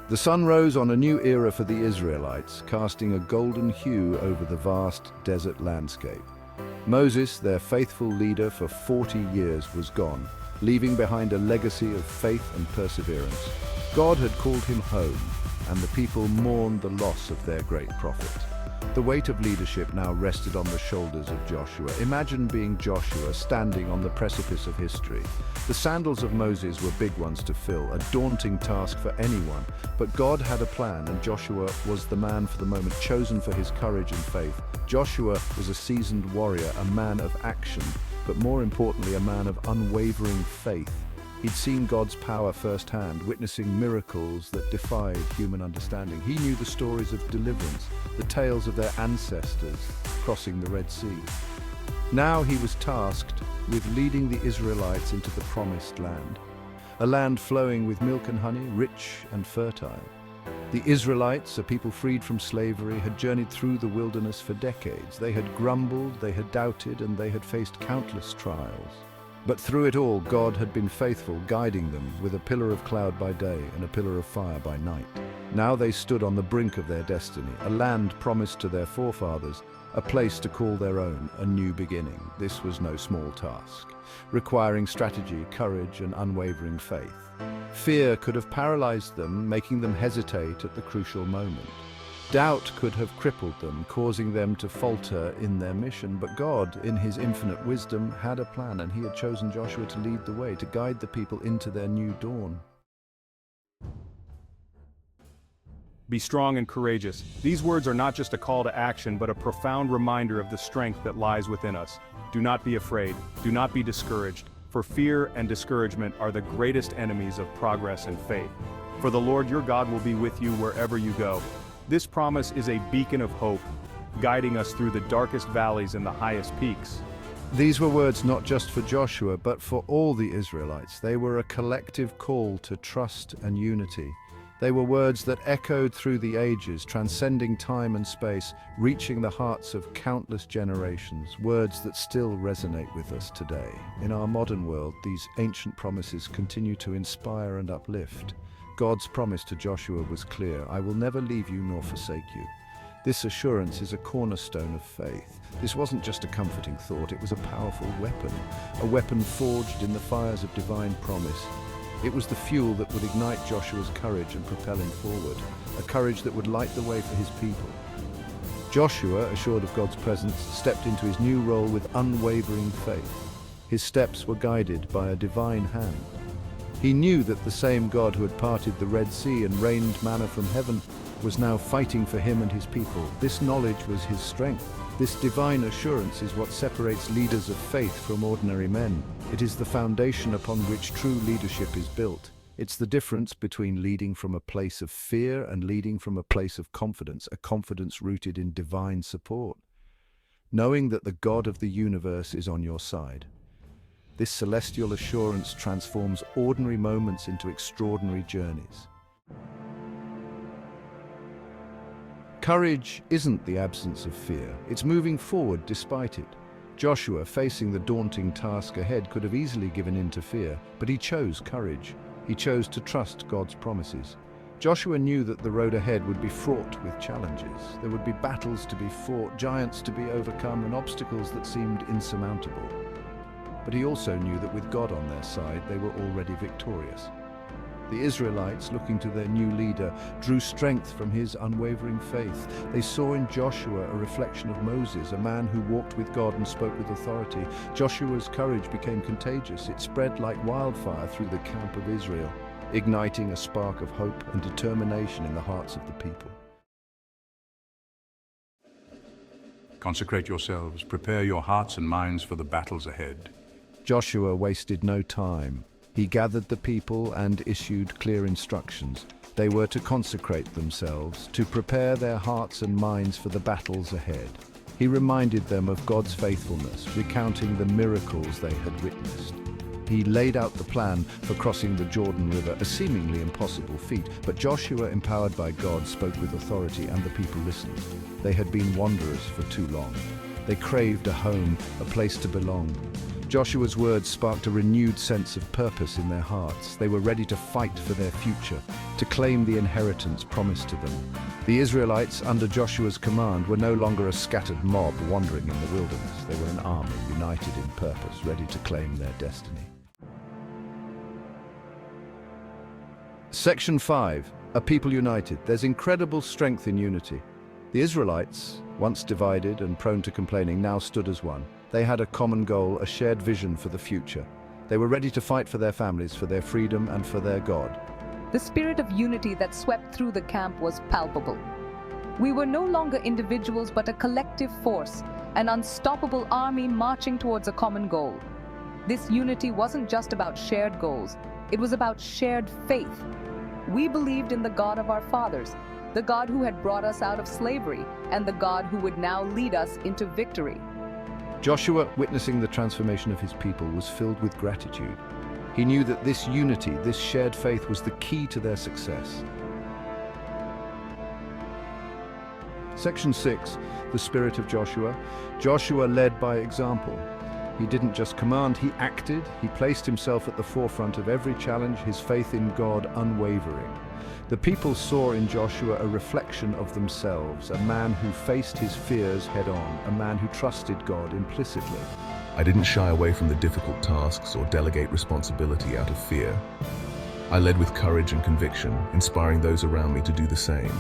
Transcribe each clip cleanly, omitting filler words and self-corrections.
The sun rose on a new era for the Israelites, casting a golden hue over the vast desert landscape. Moses, their faithful leader for 40 years, was gone, leaving behind a legacy of faith and perseverance. God had called him home, and the people mourned the loss of their great prophet. The weight of leadership now rested on the shoulders of Joshua. Imagine being Joshua standing on the precipice of history. The sandals of Moses were big ones to fill, a daunting task for anyone. But God had a plan, and Joshua was the man for the moment, chosen for his courage and faith. Joshua was a seasoned warrior, a man of action, but more importantly, a man of unwavering faith. He'd seen God's power firsthand, witnessing miracles that defied human understanding. He knew the stories of deliverance, the tales of their ancestors crossing the Red Sea. Now he was tasked with leading the Israelites into the promised land, a land flowing with milk and honey, rich and fertile. The Israelites, a people freed from slavery, had journeyed through the wilderness for decades. They had grumbled, they had doubted, and they had faced countless trials. But through it all, God had been faithful, guiding them with a pillar of cloud by day and a pillar of fire by night. Now they stood on the brink of their destiny, a land promised to their forefathers, a place to call their own, a new beginning. This was no small task, requiring strategy, courage, and unwavering faith. Fear could have paralyzed them, making them hesitate at the crucial moment. Doubt could have crippled them, causing them to falter in their mission. But God, in his infinite wisdom, had a plan, and he had chosen Joshua to lead the way, to guide the people into their new dawn. Be strong and courageous. These words are not just a call to action, but a profound reminder of the strength that lies within us. Do not be afraid. Do not be discouraged. For fear and discouragement are the greatest enemies of progress and faith. For the Lord your God will be with you wherever you go. This promise is a beacon of hope, guiding us through the darkest valleys and the highest peaks. These were words not just for Joshua, but for all the Israelites. They were a collective call to trust and unity. They were words that echoed through the ages, transcending time and space, reaching the hearts of countless generations, words that still resonate with us today. In our modern world, these ancient promises continue to inspire and uplift. God's promise to Joshua was clear: I will never leave you nor forsake you. This assurance is a cornerstone of faith. This wasn't just a comforting thought, it was a powerful weapon, a weapon forged in the fires of divine promise. It was the fuel that would ignite Joshua's courage and propel him forward, a courage that would light the way for his people. Joshua, assured of God's presence, stepped into his new role with unwavering faith. His steps were guided by a divine hand. He knew that the same God who had parted the Red Sea and rained manna from heaven was now fighting for him and his people. This knowledge was his strength. This divine assurance is what separates leaders of faith from ordinary men. It is the foundation upon which true leadership is built. It's the difference between leading from a place of fear and leading from a place of confidence, a confidence rooted in divine support. Knowing that the God of the universe is on your side. This celestial assurance transforms ordinary moments into extraordinary journeys. Courage isn't the absence of fear, it's moving forward despite it. Joshua, facing the daunting task ahead, could have easily given in to fear, but he chose courage. He chose to trust God's promises. Joshua knew that the road ahead would be fraught with challenges. There would be battles to be fought, giants to be overcome, and obstacles that seemed insurmountable. But he also knew that with God on their side, they were already victorious. The Israelites, looking to their new leader, drew strength from his unwavering faith. They saw in Joshua a reflection of Moses, a man who walked with God and spoke with authority. Joshua's courage became contagious. It spread like wildfire through the camp of Israel, igniting a spark of hope and determination in the hearts of the people. Consecrate yourselves, prepare your hearts and minds for the battles ahead. Joshua wasted no time. He gathered the people and issued clear instructions. They were to consecrate themselves, to prepare their hearts and minds for the battles ahead. He reminded them of God's faithfulness, recounting the miracles they had witnessed. He laid out the plan for crossing the Jordan River, a seemingly impossible feat, but Joshua, empowered by God, spoke with authority and the people listened. They had been wanderers for too long. They craved a home, a place to belong. Joshua's words sparked a renewed sense of purpose in their hearts. They were ready to fight for their future, to claim the inheritance promised to them. The Israelites, under Joshua's command, were no longer a scattered mob wandering in the wilderness. They were an army united in purpose, ready to claim their destiny. Section 5. A people united. There's incredible strength in unity. The Israelites, once divided and prone to complaining, now stood as one. They had a common goal, a shared vision for the future. They were ready to fight for their families, for their freedom, and for their God. The spirit of unity that swept through the camp was palpable. We were no longer individuals but a collective force, an unstoppable army marching towards a common goal. This unity wasn't just about shared goals, it was about shared faith. We believed in the God of our fathers, the God who had brought us out of slavery, and the God who would now lead us into victory. Joshua, witnessing the transformation of his people, was filled with gratitude. He knew that this unity, this shared faith, was the key to their success. Section 6, the spirit of Joshua. Joshua led by example. He didn't just command, he acted. He placed himself at the forefront of every challenge, his faith in God unwavering. The people saw in Joshua a reflection of themselves, a man who faced his fears head-on, a man who trusted God implicitly. I didn't shy away from the difficult tasks or delegate responsibility out of fear. I led with courage and conviction, inspiring those around me to do the same.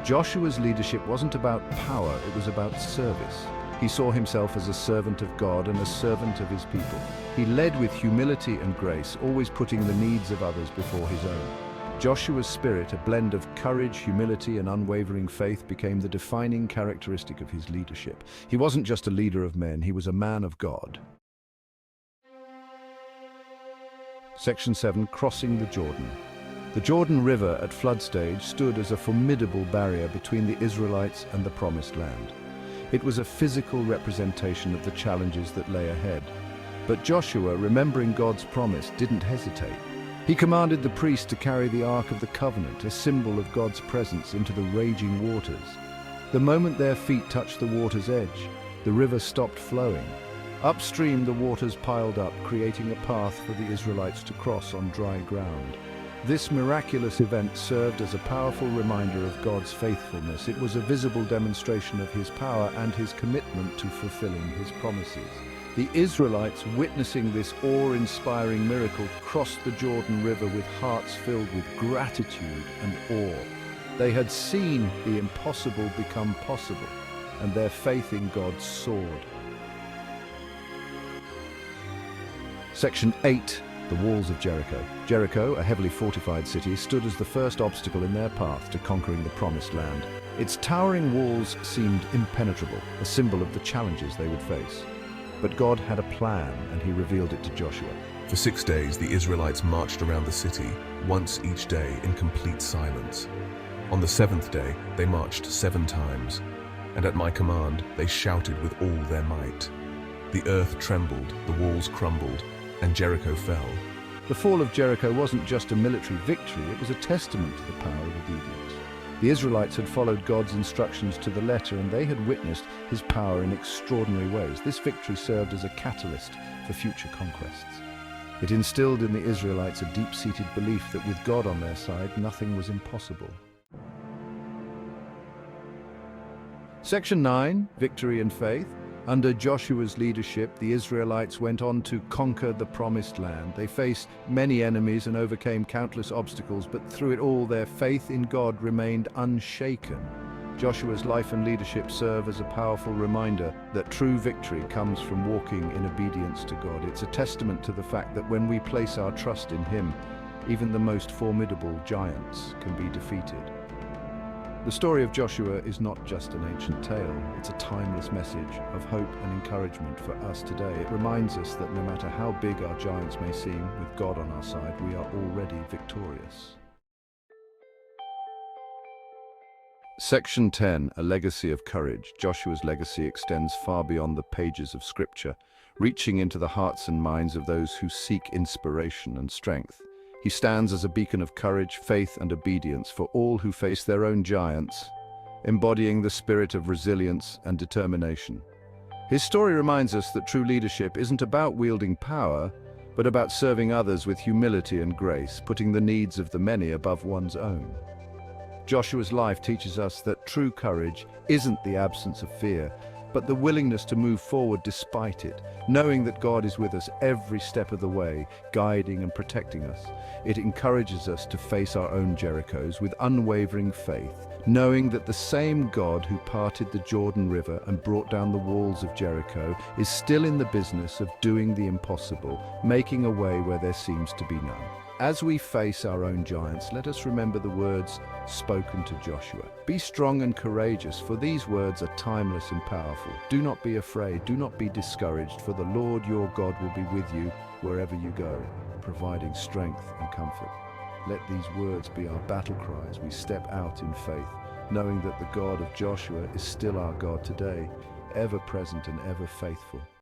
Joshua's leadership wasn't about power, it was about service. He saw himself as a servant of God and a servant of his people. He led with humility and grace, always putting the needs of others before his own. Joshua's spirit, a blend of courage, humility, and unwavering faith, became the defining characteristic of his leadership. He wasn't just a leader of men, he was a man of God. Section 7, crossing the Jordan. The Jordan River at flood stage stood as a formidable barrier between the Israelites and the Promised Land. It was a physical representation of the challenges that lay ahead. But Joshua, remembering God's promise, didn't hesitate. He commanded the priest to carry the Ark of the Covenant, a symbol of God's presence, into the raging waters. The moment their feet touched the water's edge, the river stopped flowing. Upstream, the waters piled up, creating a path for the Israelites to cross on dry ground. This miraculous event served as a powerful reminder of God's faithfulness. It was a visible demonstration of his power and his commitment to fulfilling his promises. The Israelites, witnessing this awe-inspiring miracle, crossed the Jordan River with hearts filled with gratitude and awe. They had seen the impossible become possible, and their faith in God soared. Section 8. The walls of Jericho. Jericho, a heavily fortified city, stood as the first obstacle in their path to conquering the Promised Land. Its towering walls seemed impenetrable, a symbol of the challenges they would face. But God had a plan, and he revealed it to Joshua. For 6 days, the Israelites marched around the city, once each day, in complete silence. On the 7th day, they marched 7 times, and at my command, they shouted with all their might. The earth trembled, the walls crumbled, and Jericho fell. The fall of Jericho wasn't just a military victory, it was a testament to the power of obedience. The Israelites had followed God's instructions to the letter, and they had witnessed his power in extraordinary ways. This victory served as a catalyst for future conquests. It instilled in the Israelites a deep-seated belief that with God on their side, nothing was impossible. Section 9, Victory and Faith. Under Joshua's leadership, the Israelites went on to conquer the Promised Land. They faced many enemies and overcame countless obstacles, but through it all, their faith in God remained unshaken. Joshua's life and leadership serve as a powerful reminder that true victory comes from walking in obedience to God. It's a testament to the fact that when we place our trust in him, even the most formidable giants can be defeated. The story of Joshua is not just an ancient tale, it's a timeless message of hope and encouragement for us today. It reminds us that no matter how big our giants may seem, with God on our side, we are already victorious. Section 10, A Legacy of Courage. Joshua's legacy extends far beyond the pages of Scripture, reaching into the hearts and minds of those who seek inspiration and strength. He stands as a beacon of courage, faith, and obedience for all who face their own giants, embodying the spirit of resilience and determination. His story reminds us that true leadership isn't about wielding power, but about serving others with humility and grace, putting the needs of the many above one's own. Joshua's life teaches us that true courage isn't the absence of fear, but the willingness to move forward despite it, knowing that God is with us every step of the way, guiding and protecting us. It encourages us to face our own Jerichos with unwavering faith, knowing that the same God who parted the Jordan River and brought down the walls of Jericho is still in the business of doing the impossible, making a way where there seems to be none. As we face our own giants, let us remember the words spoken to Joshua. Be strong and courageous, for these words are timeless and powerful. Do not be afraid, do not be discouraged, for the Lord your God will be with you wherever you go, providing strength and comfort. Let these words be our battle cry as we step out in faith, knowing that the God of Joshua is still our God today, ever present and ever faithful.